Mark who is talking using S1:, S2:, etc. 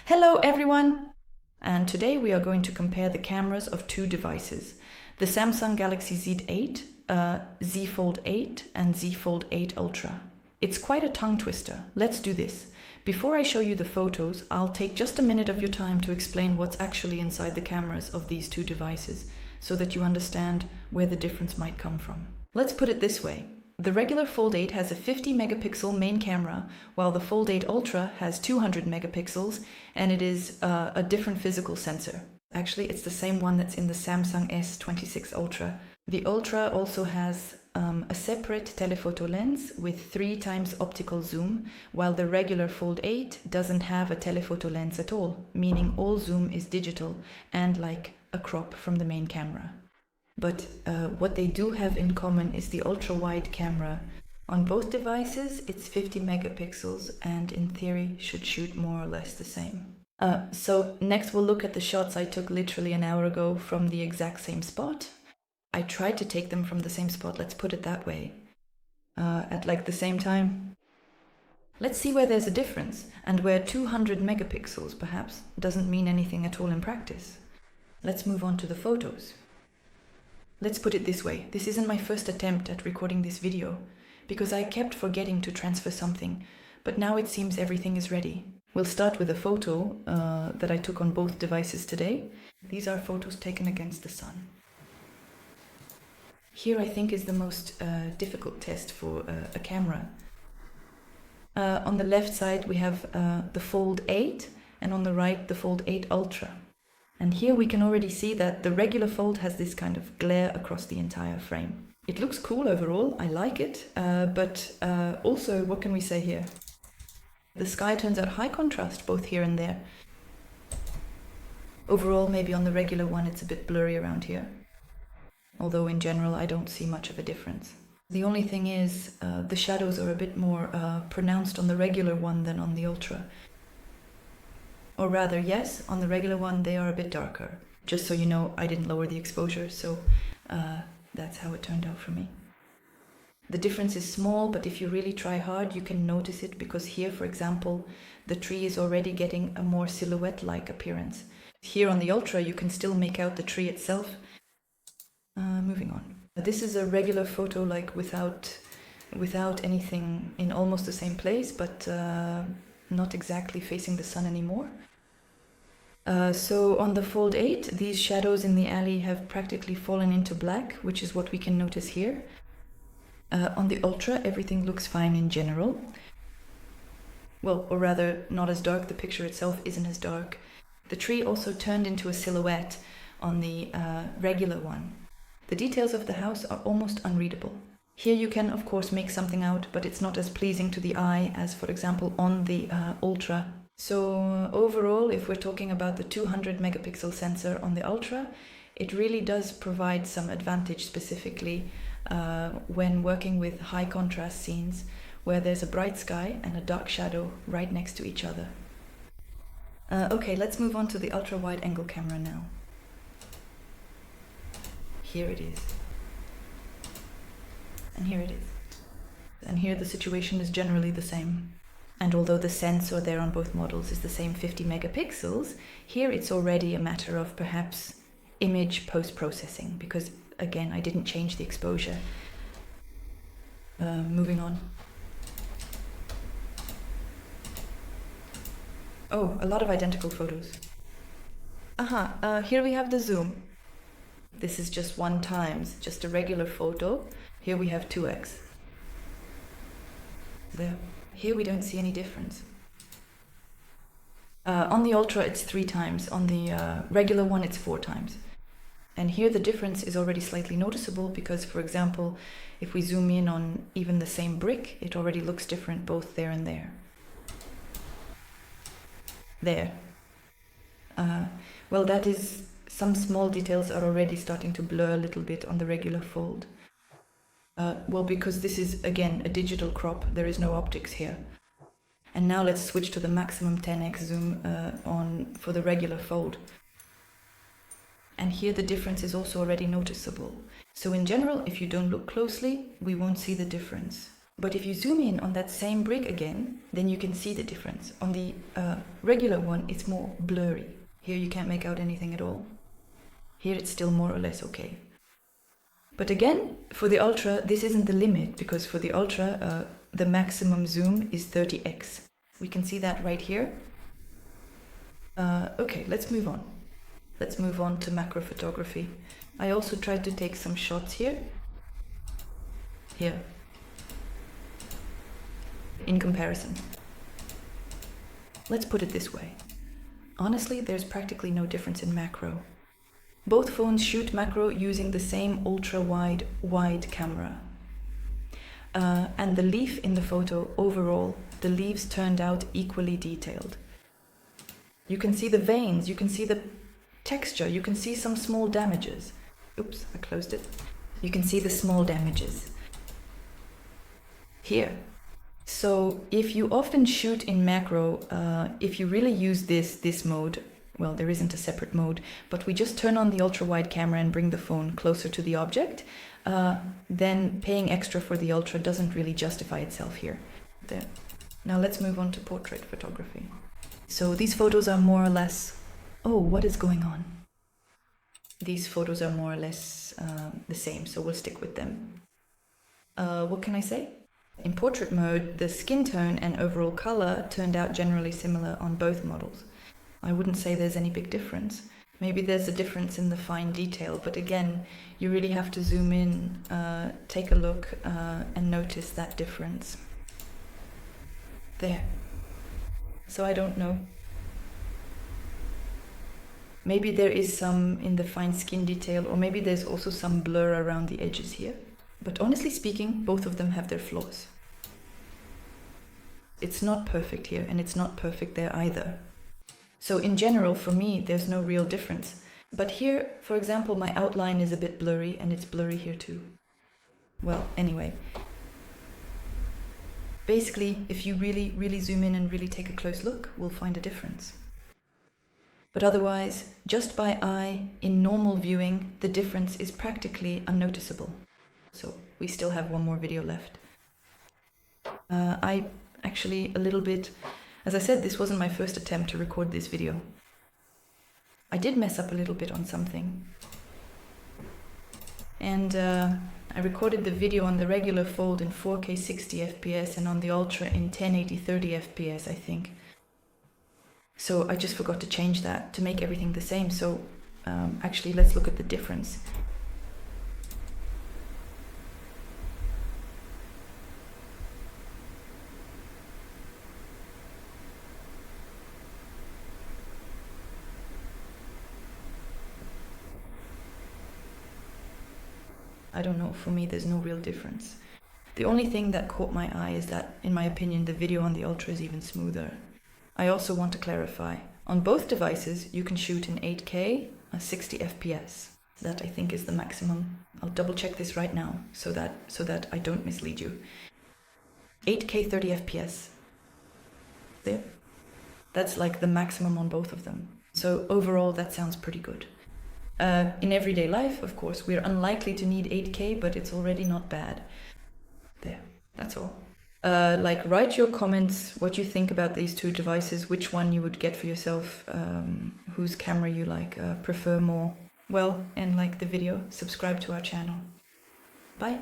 S1: Hello everyone! And today we are going to compare the cameras of two devices, the Samsung Galaxy Z8, Z Fold 8 and Z Fold 8 Ultra. It's quite a tongue twister. Let's do this. Before I show you the photos, I'll take just a minute of your time to explain what's actually inside the cameras of these two devices, so that you understand where the difference might come from. Let's put it this way. The regular Fold 8 has a 50 megapixel main camera, while the Fold 8 Ultra has 200 megapixels, and it is a different physical sensor. Actually, it's the same one that's in the Samsung S26 Ultra. The Ultra also has a separate telephoto lens with 3 times optical zoom, while the regular Fold 8 doesn't have a telephoto lens at all, meaning all zoom is digital and like a crop from the main camera. But what they do have in common is the ultra-wide camera. On both devices, it's 50 megapixels and in theory should shoot more or less the same. So next we'll look at the shots I took literally an hour ago from the exact same spot. I tried to take them from the same spot, let's put it that way, at like the same time. Let's see where there's a difference and where 200 megapixels perhaps doesn't mean anything at all in practice. Let's move on to the photos. Let's put it this way, this isn't my first attempt at recording this video, because I kept forgetting to transfer something, but now it seems everything is ready. We'll start with a photo that I took on both devices today. These are photos taken against the sun. Here I think is the most difficult test for a camera. On the left side we have the Fold 8, and on the right the Fold 8 Ultra. And here we can already see that the regular Fold has this kind of glare across the entire frame. It looks cool overall, I like it, but also what can we say here? The sky turns out high contrast both here and there. Overall, maybe on the regular one it's a bit blurry around here. Although in general I don't see much of a difference. The only thing is the shadows are a bit more pronounced on the regular one than on the Ultra. Or rather, yes, on the regular one they are a bit darker. Just so you know, I didn't lower the exposure, so that's how it turned out for me. The difference is small, but if you really try hard, you can notice it, because here, for example, the tree is already getting a more silhouette-like appearance. Here on the Ultra, you can still make out the tree itself. Moving on. This is a regular photo, like without anything in almost the same place, but not exactly facing the sun anymore. So on the Fold 8, these shadows in the alley have practically fallen into black, which is what we can notice here. On the Ultra, everything looks fine in general. Well, or rather, not as dark, the picture itself isn't as dark. The tree also turned into a silhouette on the regular one. The details of the house are almost unreadable. Here you can, of course, make something out, but it's not as pleasing to the eye as, for example, on the Ultra. So overall, if we're talking about the 200 megapixel sensor on the Ultra, it really does provide some advantage, specifically when working with high contrast scenes where there's a bright sky and a dark shadow right next to each other. Okay, let's move on to the ultra wide angle camera now. Here it is. And here it is. And here the situation is generally the same. And although the sensor there on both models is the same 50 megapixels, here it's already a matter of perhaps image post-processing, because again, I didn't change the exposure. Moving on. Oh, a lot of identical photos. Here we have the zoom. This is just 1 times, just a regular photo. Here we have 2x. There. Here we don't see any difference. On the Ultra it's 3 times, on the regular one it's 4 times. And here the difference is already slightly noticeable because, for example, if we zoom in on even the same brick, it already looks different both there and there. There. Well, that is, some small details are already starting to blur a little bit on the regular Fold. Well, because this is, again, a digital crop, there is no optics here. And now let's switch to the maximum 10x zoom for the regular Fold. And here the difference is also already noticeable. So in general, if you don't look closely, we won't see the difference. But if you zoom in on that same brick again, then you can see the difference. On the regular one, it's more blurry. Here you can't make out anything at all. Here it's still more or less okay. But again, for the Ultra, this isn't the limit, because for the Ultra, the maximum zoom is 30x. We can see that right here. Okay, let's move on. Let's move on to macro photography. I also tried to take some shots here. Here. In comparison. Let's put it this way. Honestly, there's practically no difference in macro. Both phones shoot macro using the same ultra-wide wide camera. And the leaf in the photo, overall, the leaves turned out equally detailed. You can see the veins, you can see the texture, you can see some small damages. Oops, I closed it. You can see the small damages. Here. So if you often shoot in macro, if you really use this mode, well, there isn't a separate mode, but we just turn on the ultra-wide camera and bring the phone closer to the object, then paying extra for the Ultra doesn't really justify itself here. There. Now let's move on to portrait photography. So these photos are more or less... Oh, what is going on? These photos are more or less the same, so we'll stick with them. What can I say? In portrait mode, the skin tone and overall color turned out generally similar on both models. I wouldn't say there's any big difference. Maybe there's a difference in the fine detail, but again, you really have to zoom in, take a look, and notice that difference. There. So I don't know. Maybe there is some in the fine skin detail, or maybe there's also some blur around the edges here. But honestly speaking, both of them have their flaws. It's not perfect here, and it's not perfect there either. So in general, for me, there's no real difference. But here, for example, my outline is a bit blurry, and it's blurry here too. Well, anyway. Basically, if you really, really zoom in and really take a close look, we'll find a difference. But otherwise, just by eye, in normal viewing, the difference is practically unnoticeable. So we still have one more video left. I actually a little bit, as I said, this wasn't my first attempt to record this video. I did mess up a little bit on something. And I recorded the video on the regular fold in 4K 60 FPS and on the Ultra in 1080 30 FPS, I think. So I just forgot to change that to make everything the same. So actually, let's look at the difference. I don't know, for me there's no real difference. The only thing that caught my eye is that, in my opinion, the video on the Ultra is even smoother. I also want to clarify, on both devices you can shoot in 8K 60 FPS. That I think is the maximum. I'll double check this right now so that I don't mislead you. 8K 30 FPS. There. That's like the maximum on both of them. So overall that sounds pretty good. In everyday life, of course, we're unlikely to need 8K, but it's already not bad. There, that's all. Write your comments, what you think about these two devices, which one you would get for yourself, whose camera you prefer more. Well, and like the video, subscribe to our channel. Bye.